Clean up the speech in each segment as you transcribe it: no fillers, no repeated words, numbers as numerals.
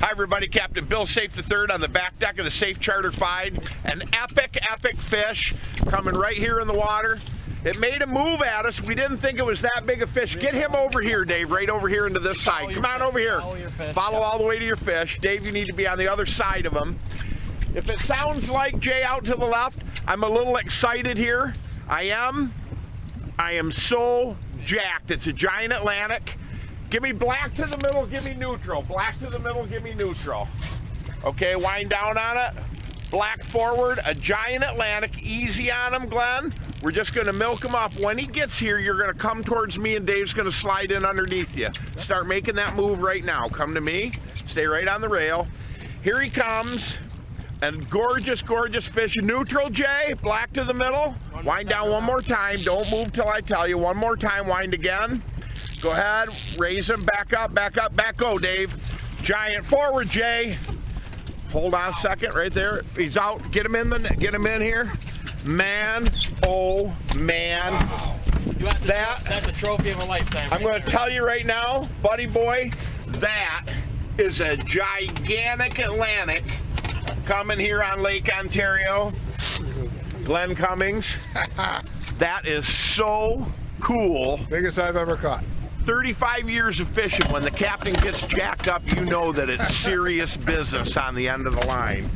Hi everybody, Captain Bill Saiff III on the back deck of the Saiff Charter 5. An epic fish coming right here in the water. It made a move at us. We didn't think it was that big a fish. Get him over here, Dave, right over here into this side. Come on over here. Follow all the way to your fish. Dave, you need to be on the other side of him. If it sounds like Jay out to the left, I'm a little excited here. I am so jacked. It's a giant Atlantic. Give me black to the middle, give me neutral. Black to the middle, give me neutral. Okay, wind down on it. Black forward, a giant Atlantic. Easy on him, Glenn. We're just going to milk him up. When he gets here, you're going to come towards me and Dave's going to slide in underneath you. Start making that move right now. Come to me. Stay right on the rail. Here he comes. And gorgeous fish. Neutral, Jay. Black to the middle. Wind down one more time. Don't move till I tell you. One more time. Wind again. Go ahead, raise him, back up, back go, Dave. Giant forward, Jay. Hold on a second, right there. He's out. Get him in here. Man, oh man. Wow. That's a trophy of a lifetime. I'm going to tell you right now, buddy boy, that is a gigantic Atlantic coming here on Lake Ontario. Glenn Cummings. That is so cool. Biggest I've ever caught. 35 years of fishing. When the captain gets jacked up, you know that it's serious business on the end of the line.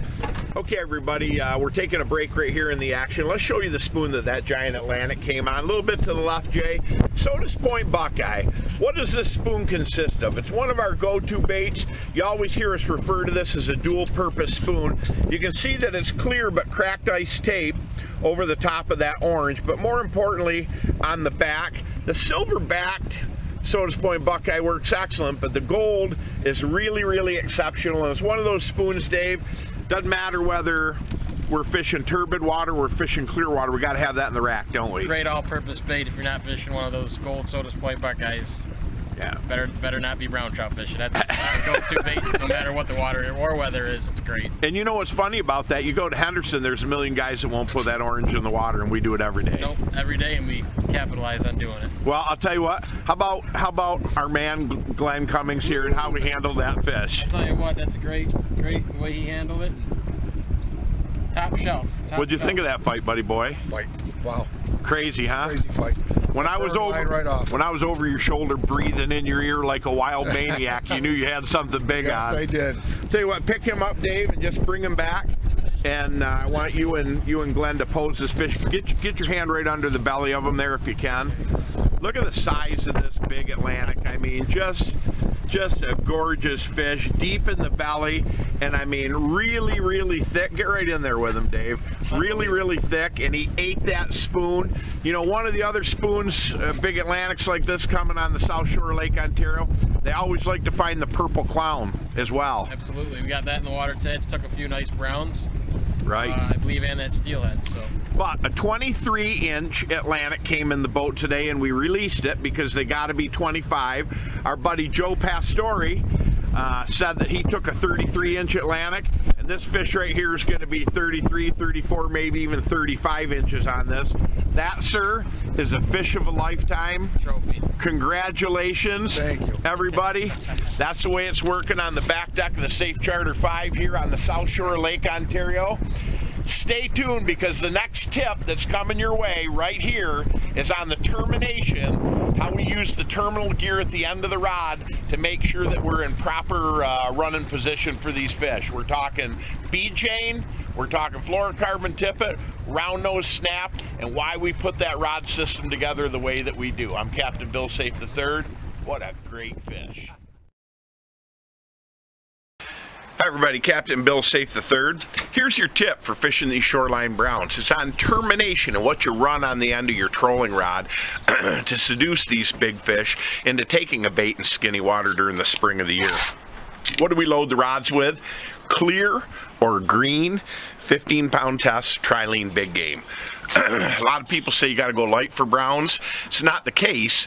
Okay, everybody, we're taking a break right here in the action. Let's show you the spoon that giant Atlantic came on. A little bit to the left, Jay. Sodas Point Buckeye. What does this spoon consist of? It's one of our go-to baits. You always hear us refer to this as a dual-purpose spoon. You can see that it's clear but cracked ice tape over the top of that orange, but more importantly, on the back, the silver-backed Sodas Point Buckeye works excellent, but the gold is really exceptional, and it's one of those spoons, Dave, doesn't matter whether we're fishing turbid water, we're fishing clear water, we got to have that in the rack, don't we? Great all-purpose bait if you're not fishing one of those gold Sodas Point Buckeyes. Yeah. Better not be brown trout fishing. That's a go-to bait no matter what the water or weather is. It's great. And you know what's funny about that? You go to Henderson, there's a million guys that won't put that orange in the water, and we do it every day. Nope, every day, and we capitalize on doing it. Well, I'll tell you what. How about our man Glenn Cummings here and how we handled that fish? I'll tell you what, that's great the way he handled it. Top shelf. What'd you think of that fight, buddy boy? Fight. Wow. Crazy, huh? Crazy fight. When I was over your shoulder breathing in your ear like a wild maniac, you knew you had something big on. Yes, I did. Tell you what, pick him up, Dave, and just bring him back. And I want you and Glenn to pose this fish. Get your hand right under the belly of him there if you can. Look at the size of this big Atlantic. I mean, just a gorgeous fish, deep in the belly, and I mean really thick. Get right in there with him, Dave. Really thick, and he ate that spoon. You know, one of the other spoons, big Atlantics like this coming on the south shore of Lake Ontario, they always like to find the purple clown as well. Absolutely, we got that in the water today. It's took a few nice browns. Right. I believe, and that steelhead. So. But a 23-inch Atlantic came in the boat today, and we released it because they got to be 25. Our buddy Joe Pastore said that he took a 33-inch Atlantic, and this fish right here is going to be 33, 34, maybe even 35 inches on this. That, sir, is a fish of a lifetime. Trophy. Congratulations, thank you, everybody. That's the way it's working on the back deck of the Saiff Charter 5 here on the south shore of Lake Ontario. Stay tuned because the next tip that's coming your way right here is on the termination, how we use the terminal gear at the end of the rod to make sure that we're in proper running position for these fish. We're talking bead chain, we're talking fluorocarbon tippet, round nose snap, and why we put that rod system together the way that we do. I'm Captain Bill Saiff III. What a great fish. Hi everybody, Captain Bill Saiff III. Here's your tip for fishing these shoreline browns. It's on termination and what you run on the end of your trolling rod to seduce these big fish into taking a bait in skinny water during the spring of the year. What do we load the rods with? Clear or green 15-pound test trilene big game. A lot of people say you got to go light for browns. It's not the case.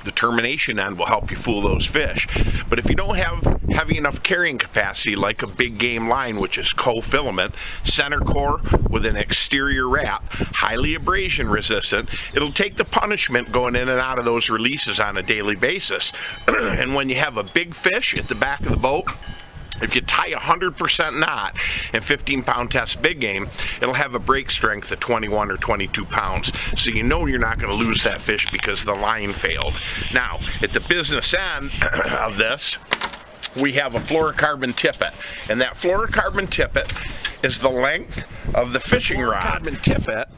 The termination end will help you fool those fish. But if you don't have heavy enough carrying capacity like a big game line, which is co-filament, center core with an exterior wrap, highly abrasion resistant, it'll take the punishment going in and out of those releases on a daily basis. And when you have a big fish at the back of the boat, If you tie 100% knot in 15-pound test big game, it'll have a break strength of 21 or 22 pounds. So you know you're not going to lose that fish because the line failed. Now, at the business end of this, we have a fluorocarbon tippet. And that fluorocarbon tippet is the length of the fishing rod. Fluorocarbon tippet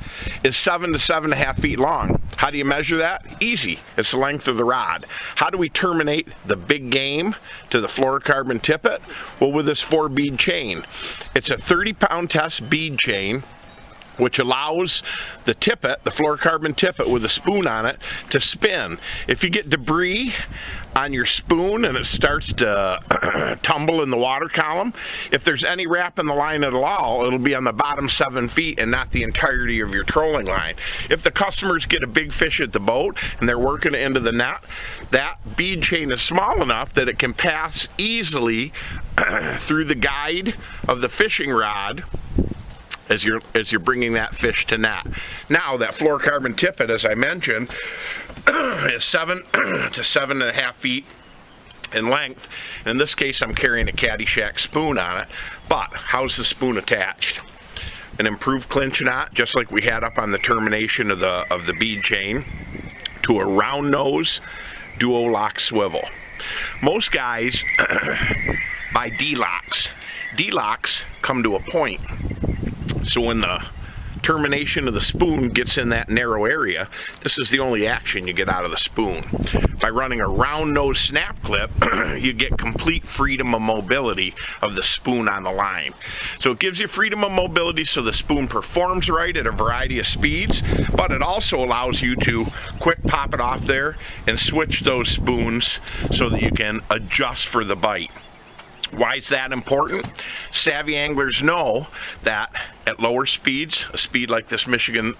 is 7 to 7.5 feet long. How do you measure that? Easy. It's the length of the rod. How do we terminate the big game to the fluorocarbon tippet? Well, with this 4-bead chain. It's a 30-pound test bead chain, which allows the tippet, the fluorocarbon tippet with a spoon on it, to spin. If you get debris on your spoon and it starts to tumble in the water column, if there's any wrap in the line at all, it'll be on the bottom 7 feet and not the entirety of your trolling line. If the customers get a big fish at the boat and they're working it into the net, that bead chain is small enough that it can pass easily through the guide of the fishing rod as you're bringing that fish to net. Now, that fluorocarbon tippet, as I mentioned, is 7 to 7.5 feet in length. In this case, I'm carrying a Caddyshack spoon on it. But how's the spoon attached? An improved clinch knot, just like we had up on the termination of the bead chain, to a round nose duo lock swivel. Most guys buy D-locks. D-locks come to a point. So when the termination of the spoon gets in that narrow area, this is the only action you get out of the spoon. By running a round nose snap clip, you get complete freedom of mobility of the spoon on the line. So it gives you freedom of mobility so the spoon performs right at a variety of speeds, but it also allows you to quick pop it off there and switch those spoons so that you can adjust for the bite. Why is that important? Savvy anglers know that at lower speeds, a spoon like this Michigan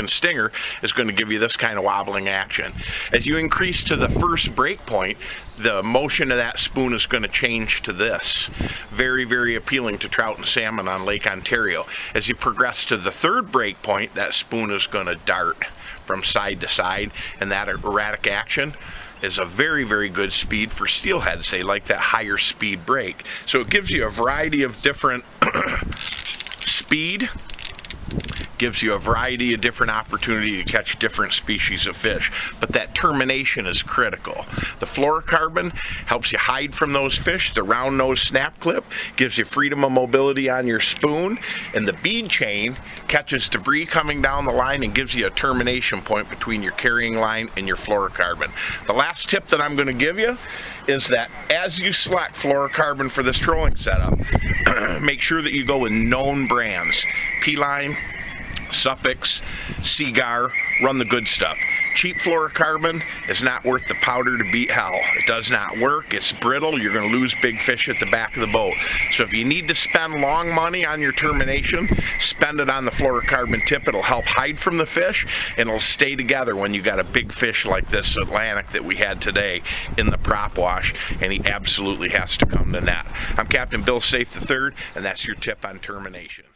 Stinger is going to give you this kind of wobbling action. As you increase to the first break point, the motion of that spoon is going to change to this. Very, very appealing to trout and salmon on Lake Ontario. As you progress to the third break point, that spoon is going to dart from side to side, and that erratic action is a very, very good speed for steelheads. They like that higher speed break. So it gives you a variety of different speed, gives you a variety of different opportunity to catch different species of fish. But that termination is critical. The fluorocarbon helps you hide from those fish. The round nose snap clip gives you freedom of mobility on your spoon. And the bead chain catches debris coming down the line and gives you a termination point between your carrying line and your fluorocarbon. The last tip that I'm going to give you is that as you select fluorocarbon for this trolling setup, make sure that you go with known brands. P-Line, Suffix, Seagar, run the good stuff. Cheap fluorocarbon is not worth the powder to beat hell. It does not work. It's brittle. You're going to lose big fish at the back of the boat. So if you need to spend long money on your termination, spend it on the fluorocarbon tip. It'll help hide from the fish, and it'll stay together when you got a big fish like this Atlantic that we had today in the prop wash, and he absolutely has to come to net. I'm Captain Bill Saiff III, and that's your tip on terminations.